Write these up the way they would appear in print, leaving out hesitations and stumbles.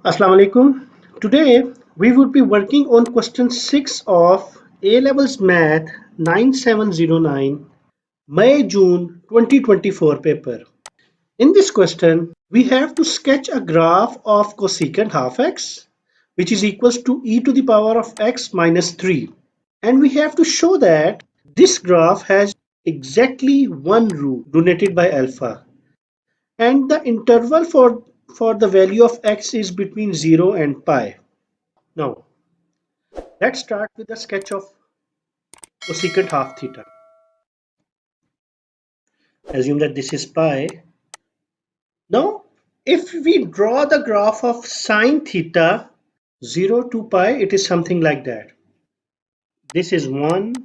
Assalamu alaikum. Today we would be working on question 6 of A Levels Math 9709 May June 2024 paper. In this question we have to sketch a graph of cosecant half x which is equals to e to the power of x minus 3, and we have to show that this graph has exactly one root denoted by alpha, and the interval for the value of x is between 0 and pi. Now, let's start with the sketch of cosecant half theta. Assume that this is pi. Now, if we draw the graph of sine theta 0 to pi, it is something like that. This is 1.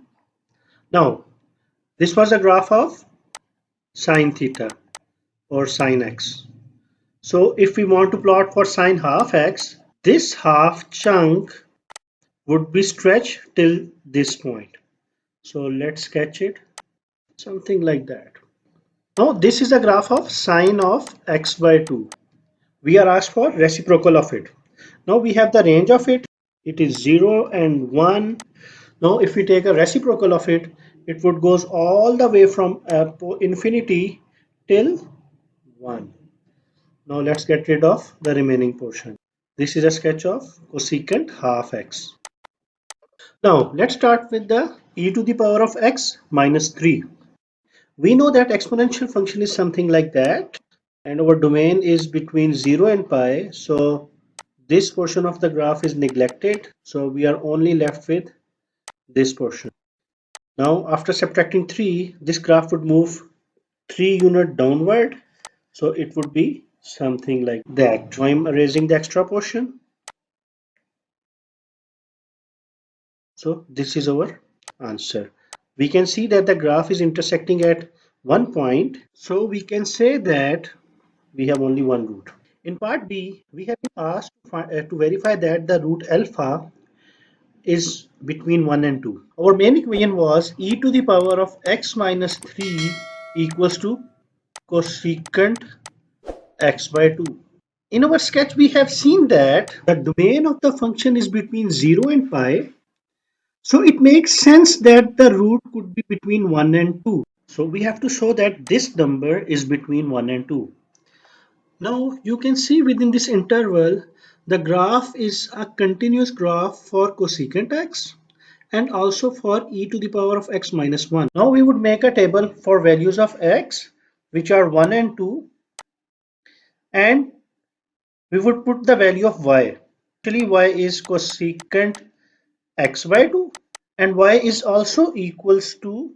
Now, this was a graph of sine theta or sine x. So, if we want to plot for sine half x, this half chunk would be stretched till this point. So, let's sketch it something like that. Now this is a graph of sine of x by 2. We are asked for reciprocal of it. Now we have the range of it. It is 0 and 1. Now if we take a reciprocal of it, it would goes all the way from infinity till 1. Now let's get rid of the remaining portion. This is a sketch of cosecant half x. Now let's start with the e to the power of x minus 3. We know that exponential function is something like that, and our domain is between 0 and pi, so this portion of the graph is neglected, so we are only left with this portion. Now after subtracting 3, this graph would move 3 unit downward, so it would be something like that. So I'm erasing the extra portion. So this is our answer. We can see that the graph is intersecting at one point, so we can say that we have only one root. In part B, we have been asked to verify that the root alpha is between 1 and 2. Our main equation was e to the power of x minus 3 equals to cosecant x by 2. In our sketch, we have seen that the domain of the function is between 0 and pi. So it makes sense that the root could be between 1 and 2. So we have to show that this number is between 1 and 2. Now you can see within this interval, the graph is a continuous graph for cosecant x and also for e to the power of x minus 1. Now we would make a table for values of x which are 1 and 2, and we would put the value of y. Actually y is cosecant x by 2 and y is also equals to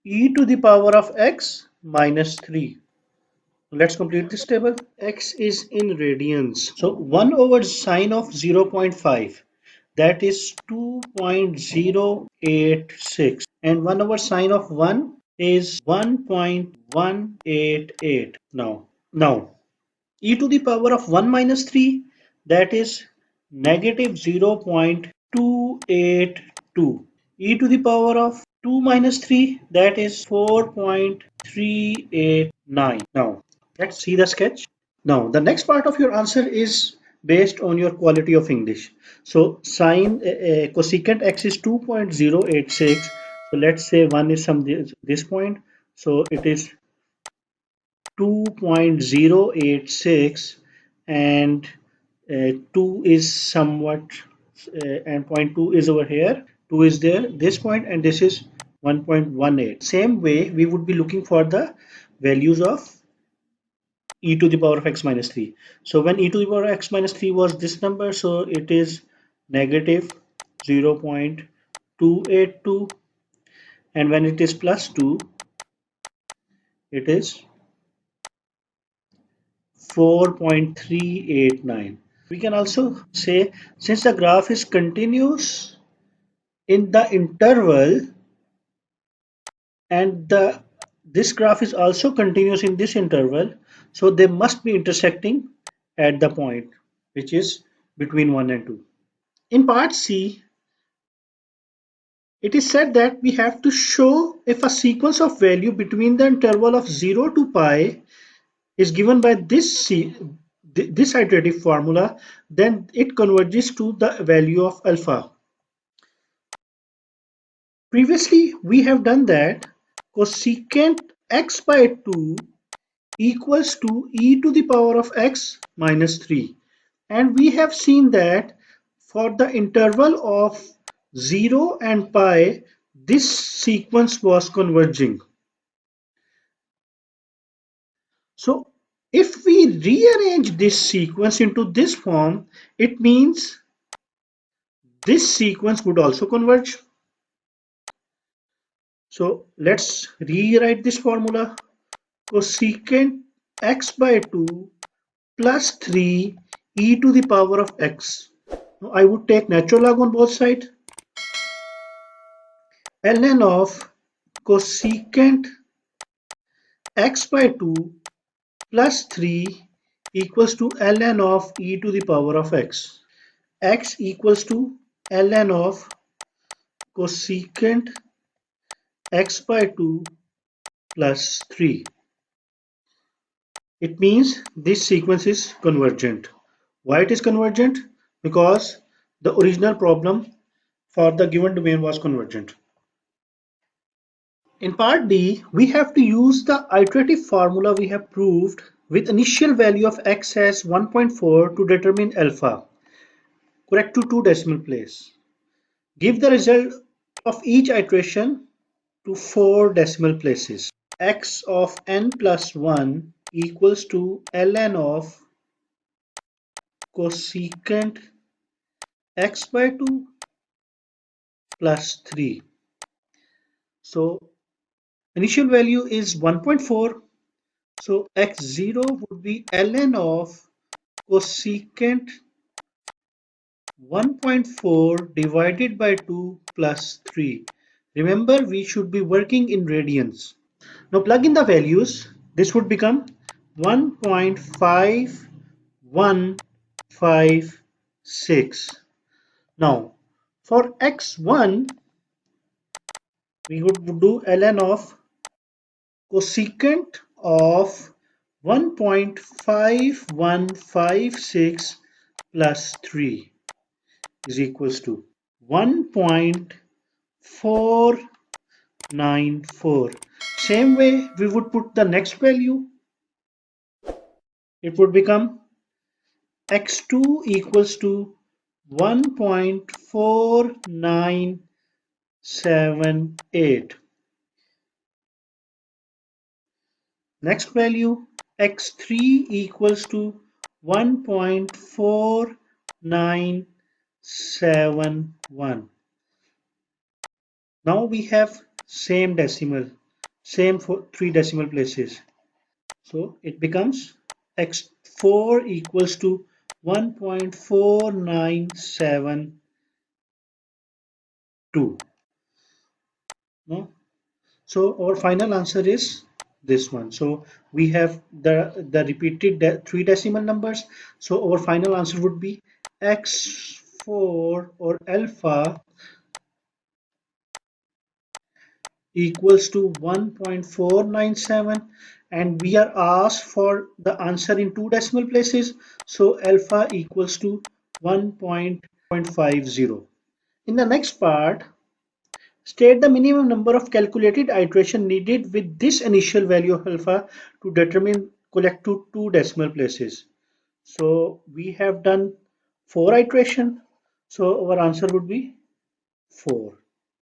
e to the power of x minus 3. Let's complete this table. X is in radians. So 1 over sine of 0.5, that is 2.086, and 1 over sine of 1 is 1.188. Now e to the power of 1 minus 3, that is negative 0.282. E to the power of 2 minus 3, that is 4.389. Now let's see the sketch. Now the next part of your answer is based on your quality of English. So sine cosecant x is 2.086. So let's say 1 is some this point. So it is 2.086, and 2 is somewhat and point 2 is over here, 2 is there, this point, and this is 1.18. Same way we would be looking for the values of e to the power of x minus 3. So when e to the power of x minus 3 was this number, so it is negative 0.282, and when it is plus 2, it is 4.389. We can also say, since the graph is continuous in the interval and this graph is also continuous in this interval, so they must be intersecting at the point which is between 1 and 2. In part C, it is said that we have to show if a sequence of value between the interval of 0 to pi is given by this this iterative formula, then it converges to the value of alpha. Previously, we have done that cosecant x by 2 equals to e to the power of x minus 3. And we have seen that for the interval of 0 and pi, this sequence was converging. So if we rearrange this sequence into this form, it means this sequence would also converge. So let's rewrite this formula. Cosecant x by 2 plus 3 e to the power of x. Now I would take natural log on both sides. Ln of cosecant x by 2 plus 3 equals to ln of e to the power of x. X equals to ln of cosecant x by 2 plus 3. It means this sequence is convergent. Why it is convergent? Because the original problem for the given domain was convergent. In part D, we have to use the iterative formula we have proved with initial value of x as 1.4 to determine alpha, correct to 2 decimal place. Give the result of each iteration to 4 decimal places. X of n plus 1 equals to ln of cosecant x by 2 plus 3. So initial value is 1.4. So x0 would be ln of cosecant 1.4 divided by 2 plus 3. Remember, we should be working in radians. Now plug in the values. This would become 1.5156. Now for x1, we would do ln of cosecant of 1.5156 plus 3 is equals to 1.494. Same way we would put the next value. It would become x2 equals to 1.4978. Next value x3 equals to 1.4971. Now we have same decimal, same for 3 decimal places. So it becomes x4 equals to 1.4972. No? So our final answer is this one. So we have the repeated 3 decimal numbers. So our final answer would be x4 or alpha equals to 1.497, and we are asked for the answer in 2 decimal places. So alpha equals to 1.50. In the next part, state the minimum number of calculated iteration needed with this initial value of alpha to determine collect to 2 decimal places. So we have done 4 iteration. So our answer would be 4.